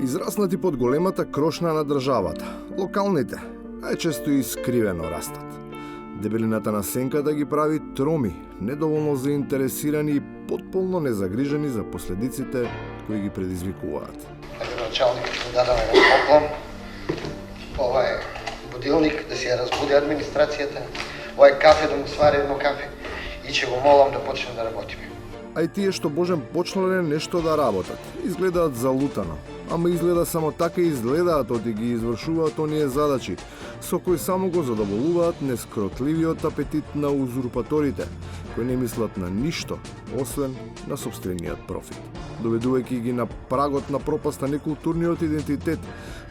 Израснати под големата крошна на државата, локалните, најчесто и скривено растат. Дебелината на сенката ги прави троми, недоволно заинтересирани и потполно незагрижени за последиците кои ги предизвикуваат. Началникот му даде еден поклон. Ова е будилник да си ја разбуди администрацијата. Ова е кафе да му свари едно кафе и ќе го молам да почне да работиме. А и тие што Божем почнале нешто да работат, изгледаат залутано. Ама изгледа само така изгледаат оти ги извршуваат оние задачи, со кои само го задоволуваат нескротливиот апетит на узурпаторите, кои не мислат на ништо, освен на собствениот профит. Доведувајќи ги на прагот на пропаста некултурниот идентитет,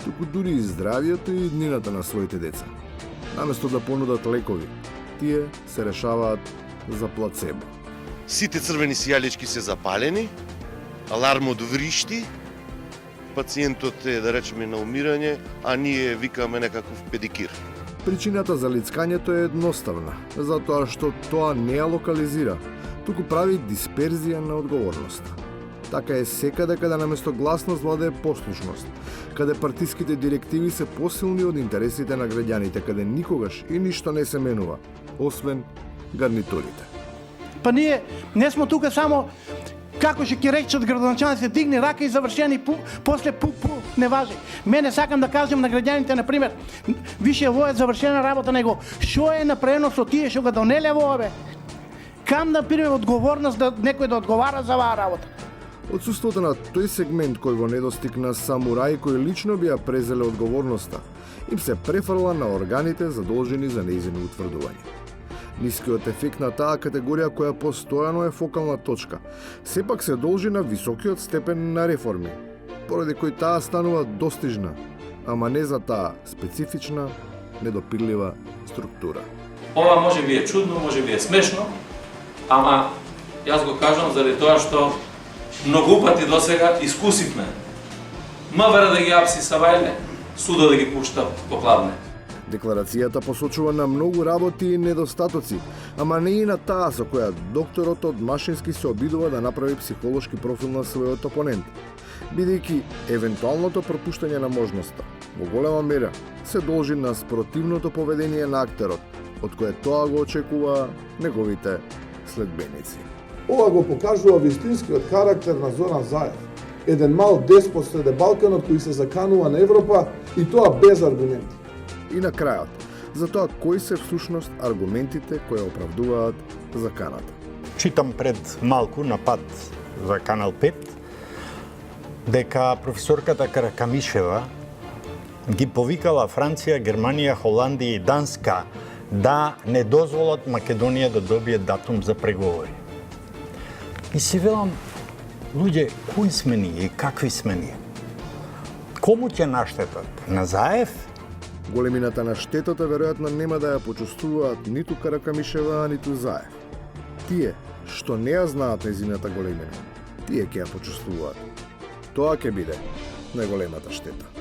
туку дури и здравието и иднината на своите деца. Наместо да понудат лекови, тие се решаваат за плацебо. Сите црвени сијалички се запалени, алармот вришти, пациентот е, да речеме, на умирање, а ние викаме некаков педикир. Причината за лицкањето е едноставна, затоа што тоа не ја локализира, туку прави дисперзија на одговорноста. Така е секаде каде наместо гласност владее послушност, каде партиските директиви се посилни од интересите на граѓаните, каде никогаш и ништо не се менува, освен гарнитурите. Па ние не сме тука само како ќе речат градоначалниците, дигни рака и завршени, после не важи. Мене сакам да кажам на граѓаните, например, више во е завршена работа него, што е направено со тие што го донеле во ове? Кам да приме одговорност да некој да одговара за оваа работа? Отсуството на тој сегмент кој во недостиг на самураи кои лично би ја презеле одговорноста, им се префрла на органите задолжени за нејзино утврдување. Нискиот ефект на таа категорија која постојано е фокална точка, сепак се должи на високиот степен на реформи, поради кој таа станува достижна, ама не за таа специфична, недопирлива структура. Ова може би е чудно, може би е смешно, ама јас го кажам заради тоа што многу пати досега искусивме МВР да ги апси савајле, судо да ги пушта по хладне. Декларацијата посочува на многу работи и недостатоци, ама не и на таа со која докторот од Машински се обидува да направи психолошки профил на својот опонент, бидејќи евентуалното пропуштање на можноста во голема мера се должи на спротивното поведение на актерот, од кое тоа го очекува неговите следбеници. Ова го покажува вистинскиот карактер на Зоран Заев, еден мал деспот среде Балканот кој се заканува на Европа и тоа без аргументи. И на крајот, за тоа кои се всушност аргументите кои оправдуваат заканата. Читам пред малку на пат за Канал 5 дека професорката Каракамишева ги повикала Франција, Германија, Холандија и Данска да не дозволат Македонија да добие датум за преговори. И си велам, луѓе, кои сме ние и какви сме ние? Кому ќе наштетат? На Заев? Големината на штетата веројатно нема да ја почувствуваат ниту Каракамишева, ниту Заев. Тие што не ја знаат нејзината големина, тие ќе ја почувствуваат. Тоа ќе биде најголемата штета.